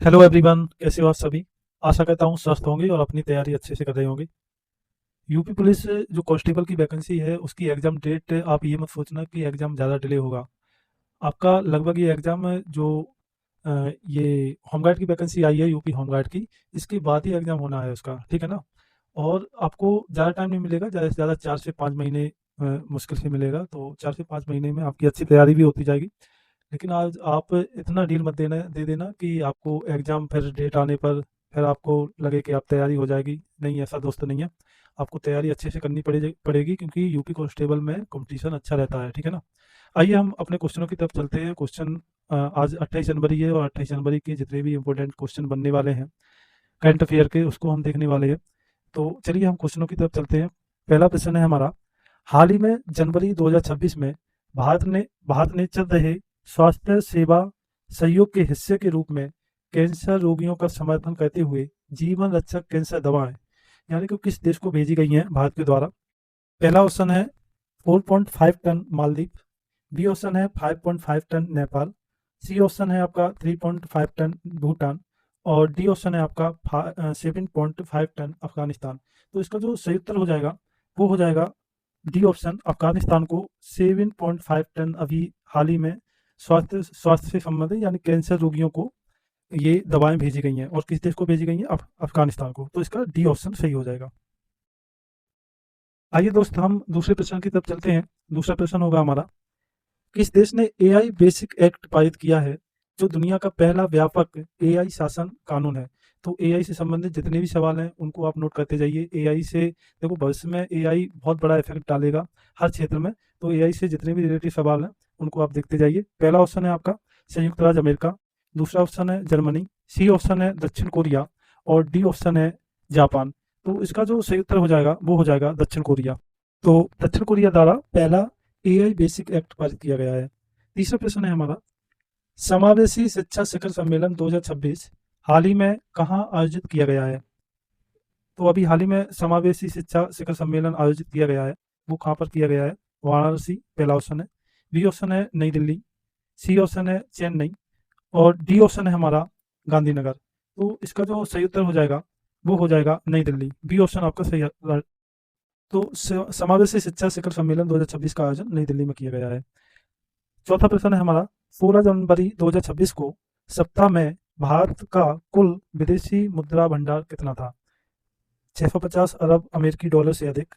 Hello everyone, कैसे हो आप सभी। आशा करता हूँ स्वस्थ होंगे और अपनी तैयारी अच्छे से कर रहे होंगे। यूपी पुलिस जो कांस्टेबल की वैकेंसी है उसकी एग्ज़ाम डेट आप ये मत सोचना कि एग्ज़ाम ज़्यादा डिले होगा। आपका लगभग ये एग्ज़ाम जो ये होमगार्ड की वैकेंसी आई है यूपी होमगार्ड की, इसके बाद ही एग्ज़ाम होना है उसका, ठीक है ना। और आपको ज़्यादा टाइम नहीं मिलेगा, ज़्यादा से ज़्यादा 4 से 5 महीने मुश्किल से मिलेगा। तो 4 से 5 महीने में आपकी अच्छी तैयारी भी होती जाएगी। लेकिन आज आप इतना ढील मत दे देना कि आपको एग्ज़ाम फिर डेट आने पर फिर आपको लगे कि आप तैयारी हो जाएगी। नहीं, ऐसा दोस्त नहीं है। आपको तैयारी अच्छे से करनी पड़ेगी क्योंकि यूपी कांस्टेबल में कंपटीशन अच्छा रहता है, ठीक है ना। आइए हम अपने क्वेश्चनों की तरफ चलते हैं। क्वेश्चन आज 28 जनवरी है और 28 जनवरी के जितने भी इंपॉर्टेंट क्वेश्चन बनने वाले हैं करंट अफेयर के, उसको हम देखने वाले हैं। तो चलिए हम क्वेश्चनों की तरफ चलते हैं। पहला प्रश्न है हमारा, हाल ही में जनवरी 2026 में भारत ने चल रहे स्वास्थ्य सेवा सहयोग के हिस्से के रूप में कैंसर रोगियों का समर्थन करते हुए जीवन रक्षक कैंसर दवाएं यानी कि किस देश को भेजी गई हैं भारत के द्वारा। पहला ऑप्शन है 4.5 टन मालदीव, बी ऑप्शन है 5.5 टन नेपाल, सी ऑप्शन है आपका 3.5 टन भूटान और डी ऑप्शन है आपका 7.5 टन अफगानिस्तान। तो इसका जो सही उत्तर हो जाएगा वो हो जाएगा डी ऑप्शन, अफगानिस्तान को 7.5 टन अभी हाल ही में स्वास्थ्य स्वास्थ्य से संबंधित यानी कैंसर रोगियों को ये दवाएं भेजी गई हैं। और किस देश को भेजी गई हैं? अफगानिस्तान को। तो इसका डी ऑप्शन सही हो जाएगा। आइए दोस्त, हम दूसरे प्रश्न की तरफ चलते हैं। दूसरा प्रश्न होगा हमारा, किस देश ने एआई बेसिक एक्ट पारित किया है, जो दुनिया का पहला व्यापक एआई शासन कानून है। तो एआई से संबंधित जितने भी सवाल हैं उनको आप नोट करते जाइए। एआई से देखो, भविष्य में एआई बहुत बड़ा इफेक्ट डालेगा हर क्षेत्र में। तो एआई से जितने भी रिलेटेड सवाल हैं उनको आप देखते जाइए। पहला ऑप्शन है आपका संयुक्त राज्य अमेरिका, दूसरा ऑप्शन है जर्मनी, सी ऑप्शन है दक्षिण कोरिया और डी ऑप्शन है जापान। तो इसका जो सही उत्तर हो जाएगा वो हो जाएगा दक्षिण कोरिया। तो दक्षिण कोरिया द्वारा पहला एआई बेसिक एक्ट पारित किया गया है। तीसरा प्रश्न है हमारा, समावेशी शिक्षा शिखर सम्मेलन 2026 हाल ही में कहाँ आयोजित किया गया है। तो अभी हाल ही में समावेशी शिक्षा शिखर सम्मेलन आयोजित किया गया है, वो कहाँ पर किया गया है? वाराणसी पहला ऑप्शन है, बी ऑप्शन है नई दिल्ली, सी ऑप्शन है चेन्नई और डी ऑप्शन है हमारा गांधीनगर। तो इसका जो सही उत्तर हो जाएगा वो हो जाएगा नई दिल्ली। बी ऑप्शन आपका सही है। तो समावेशी शिक्षा शिखर सम्मेलन 2026 का आयोजन नई दिल्ली में किया गया है। चौथा प्रश्न है हमारा, 16 जनवरी 2026 को सप्ताह में भारत का कुल विदेशी मुद्रा भंडार कितना था? 650 अरब अमेरिकी डॉलर से अधिक,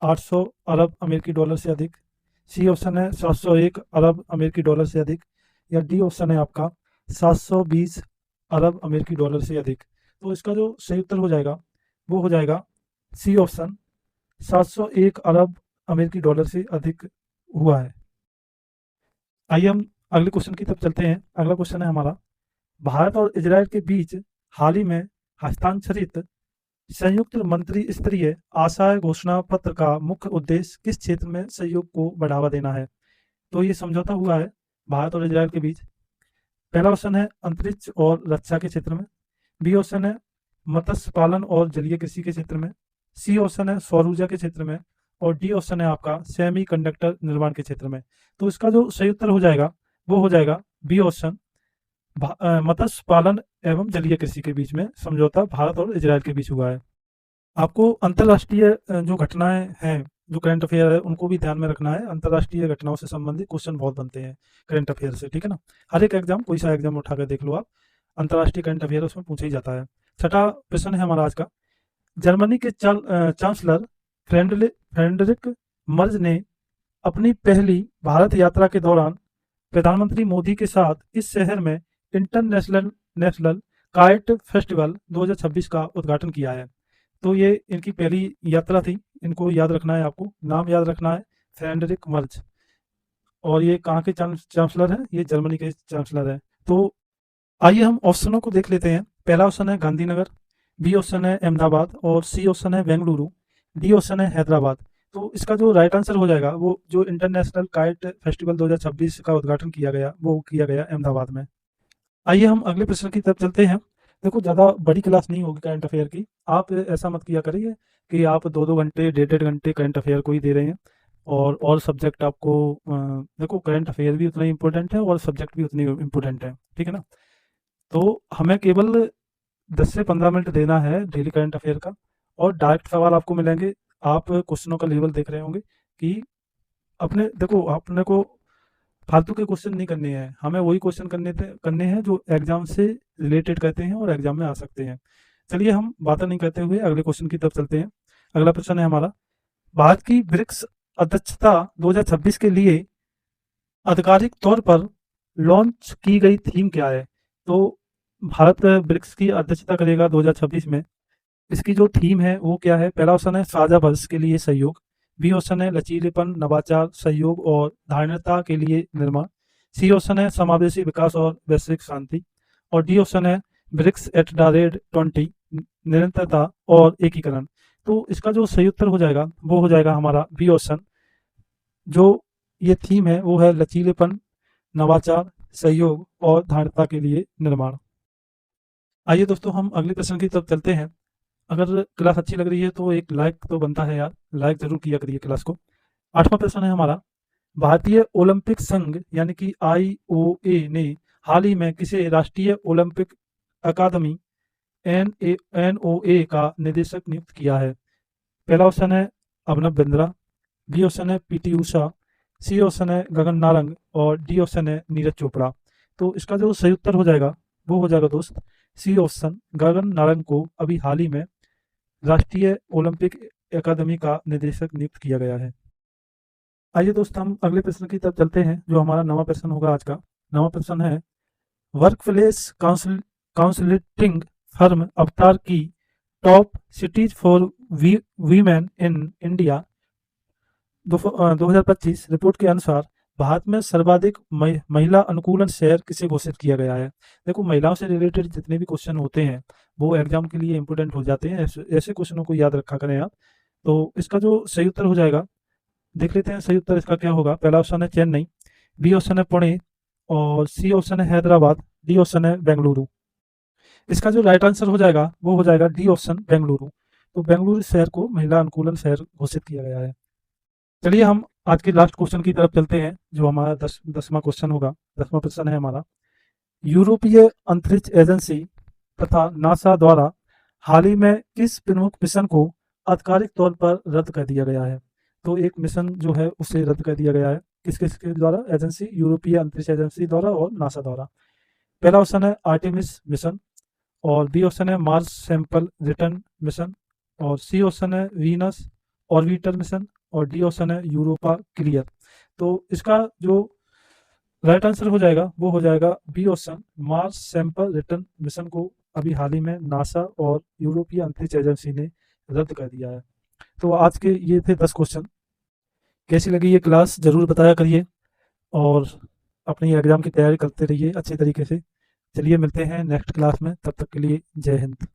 800 अरब अमेरिकी डॉलर से अधिक, सी ऑप्शन है 701 अरब अमेरिकी डॉलर से अधिक या डी ऑप्शन है आपका 720 अरब अमेरिकी डॉलर से अधिक। तो इसका जो सही उत्तर हो जाएगा वो हो जाएगा सी ऑप्शन, 701 अरब अमेरिकी डॉलर से अधिक हुआ है। आइए हम अगले क्वेश्चन की तरफ चलते हैं। अगला क्वेश्चन है हमारा, भारत और इजराइल के बीच हाल ही में हस्ताक्षरित संयुक्त मंत्री स्तरीय आशय घोषणा पत्र का मुख्य उद्देश्य किस क्षेत्र में सहयोग को बढ़ावा देना है? तो ये समझौता हुआ है भारत और इजराइल के बीच। पहला ऑप्शन है अंतरिक्ष और रक्षा के क्षेत्र में, बी ऑप्शन है मत्स्य पालन और जलीय कृषि के क्षेत्र में, सी ऑप्शन है सौर ऊर्जा के क्षेत्र में और डी ऑप्शन है आपका सेमी कंडक्टर निर्माण के क्षेत्र में। तो इसका जो सही उत्तर हो जाएगा वो हो जाएगा बी ऑप्शन, मत्स्य पालन एवं जलीय कृषि के बीच में समझौता भारत और इजराइल के बीच हुआ है। आपको अंतर्राष्ट्रीय जो घटनाएं हैं, जो करंट अफेयर है, उनको भी ध्यान में रखना है। अंतर्राष्ट्रीय घटनाओं से संबंधित क्वेश्चन बहुत बनते हैं करंट अफेयर से, ठीक है ना। हर एक एग्जाम, कोई सा एग्जाम उठाकर देख लो आप, अंतर्राष्ट्रीय करंट अफेयर उसमें पूछा ही जाता है। छठा प्रश्न है हमारा आज का, जर्मनी के चांसलर फ्रेडरिक मर्ज ने अपनी पहली भारत यात्रा के दौरान प्रधानमंत्री मोदी के साथ इस शहर में इंटरनेशनल नेशनल काइट फेस्टिवल 2026 का उद्घाटन किया है। तो ये इनकी पहली यात्रा थी। इनको याद रखना है, आपको नाम याद रखना है, फ्रेडरिक मर्ज। और ये कहाँ के चांसलर हैं? ये जर्मनी के चांसलर हैं। तो आइए हम ऑप्शनों को देख लेते हैं। पहला ऑप्शन है गांधीनगर, बी ऑप्शन है अहमदाबाद और सी ऑप्शन है बेंगलुरु, डी ऑप्शन है हैदराबाद। तो इसका जो राइट आंसर हो जाएगा वो जो इंटरनेशनल काइट फेस्टिवल 2026 का उद्घाटन किया गया वो किया गया अहमदाबाद में। आइए हम अगले प्रश्न की तरफ चलते हैं। देखो, ज़्यादा बड़ी क्लास नहीं होगी करंट अफेयर की। आप ऐसा मत किया करिए कि आप 2-2 घंटे 1.5 घंटे करंट अफेयर को ही दे रहे हैं और सब्जेक्ट आपको देखो, करंट अफेयर भी उतना ही इंपॉर्टेंट है और सब्जेक्ट भी उतनी इंपॉर्टेंट है, ठीक है ना। तो हमें केवल 10 से 15 मिनट देना है डेली करंट अफेयर का, और डायरेक्ट सवाल आपको मिलेंगे। आप क्वेश्चनों का लेवल देख रहे होंगे कि अपने देखो, अपने को फालतू के क्वेश्चन नहीं करने हैं, हमें वही क्वेश्चन करने हैं जो एग्जाम से रिलेटेड कहते हैं और एग्जाम में आ सकते हैं। चलिए हम बातें नहीं करते हुए अगले क्वेश्चन की तरफ चलते हैं। अगला प्रश्न है हमारा, भारत की ब्रिक्स अध्यक्षता 2026 के लिए आधिकारिक तौर पर लॉन्च की गई थीम क्या है? तो भारत ब्रिक्स की अध्यक्षता करेगा 2026 में। इसकी जो थीम है वो क्या है? पहला ऑप्शन है साझा भविष्य के लिए सहयोग, बी ऑप्शन है लचीलेपन, नवाचार, सहयोग और धारणता के लिए निर्माण, सी ऑप्शन है समावेशी विकास और वैश्विक शांति, और डी ऑप्शन है ब्रिक्स एट द रेट 20, निरंतरता और एकीकरण। तो इसका जो सही उत्तर हो जाएगा वो हो जाएगा हमारा बी ऑप्शन। जो ये थीम है वो है लचीलेपन, नवाचार, सहयोग और धारणता के लिए निर्माण। आइए दोस्तों हम अगले प्रश्न की तरफ चलते हैं। अगर क्लास अच्छी लग रही है तो एक लाइक तो बनता है यार, लाइक जरूर किया करिए क्लास को। 8वां प्रश्न है हमारा, भारतीय ओलंपिक संघ यानी कि IOA ने हाल ही में किसे राष्ट्रीय ओलंपिक अकादमी NOA का निदेशक नियुक्त किया है? पहला ऑप्शन है अभिनव बिंद्रा, बी ऑप्शन है PT उषा, सी ऑप्शन है गगन नारंग और डी ऑप्शन है नीरज चोपड़ा। तो इसका जो सही उत्तर हो जाएगा वो हो जाएगा दोस्त सी ऑप्शन, गगन नारंग को अभी हाल ही में राष्ट्रीय ओलंपिक अकादमी का निदेशक नियुक्त किया गया है। आइए दोस्त हम अगले प्रश्न की तरफ चलते हैं जो हमारा नवा प्रश्न होगा आज का। नवा प्रश्न है, वर्क प्लेस काउंसलिंग फर्म अवतार की top cities for women in India 2025 report के अनुसार भारत में सर्वाधिक महिला अनुकूलन शहर किसे घोषित किया गया है? देखो, महिलाओं से रिलेटेड जितने भी क्वेश्चन होते हैं वो एग्जाम के लिए इंपोर्टेंट हो जाते हैं, ऐसे क्वेश्चनों को याद रखा करें आप। तो इसका जो सही उत्तर हो जाएगा, देख लेते हैं सही उत्तर इसका क्या होगा। पहला ऑप्शन है चेन्नई, बी ऑप्शन है पुणे और सी ऑप्शन है हैदराबाद, डी ऑप्शन है बेंगलुरु। इसका जो राइट आंसर हो जाएगा वो हो जाएगा डी ऑप्शन बेंगलुरु। तो बेंगलुरु शहर को महिला अनुकूलन शहर घोषित किया गया है। चलिए हम आज के लास्ट क्वेश्चन की तरफ चलते हैं जो हमारा 10वां क्वेश्चन होगा। 10वां प्रश्न है हमारा, यूरोपीय अंतरिक्ष एजेंसी तथा नासा द्वारा हाल ही में किस प्रमुख मिशन को आधिकारिक तौर पर रद्द कर दिया गया है? तो एक मिशन जो है उसे रद्द कर दिया गया है, किस किस के द्वारा? एजेंसी, यूरोपीय अंतरिक्ष एजेंसी द्वारा और नासा द्वारा। पहला ऑप्शन है आर्टेमिस मिशन, और बी ऑप्शन है मार्स सैंपल रिटर्न मिशन, और सी ऑप्शन है वीनस ऑर्बिटर मिशन, और डी ऑप्शन है यूरोपा क्लियर। तो इसका जो राइट आंसर हो जाएगा वो हो जाएगा B option, Mars sample return mission को अभी हाल ही में नासा और यूरोपीय अंतरिक्ष एजेंसी ने रद्द कर दिया है। तो आज के ये थे 10 क्वेश्चन। कैसी लगी ये क्लास जरूर बताया करिए, और अपनी एग्जाम की तैयारी करते रहिए अच्छे तरीके से। चलिए मिलते हैं नेक्स्ट क्लास में, तब तक के लिए जय हिंद।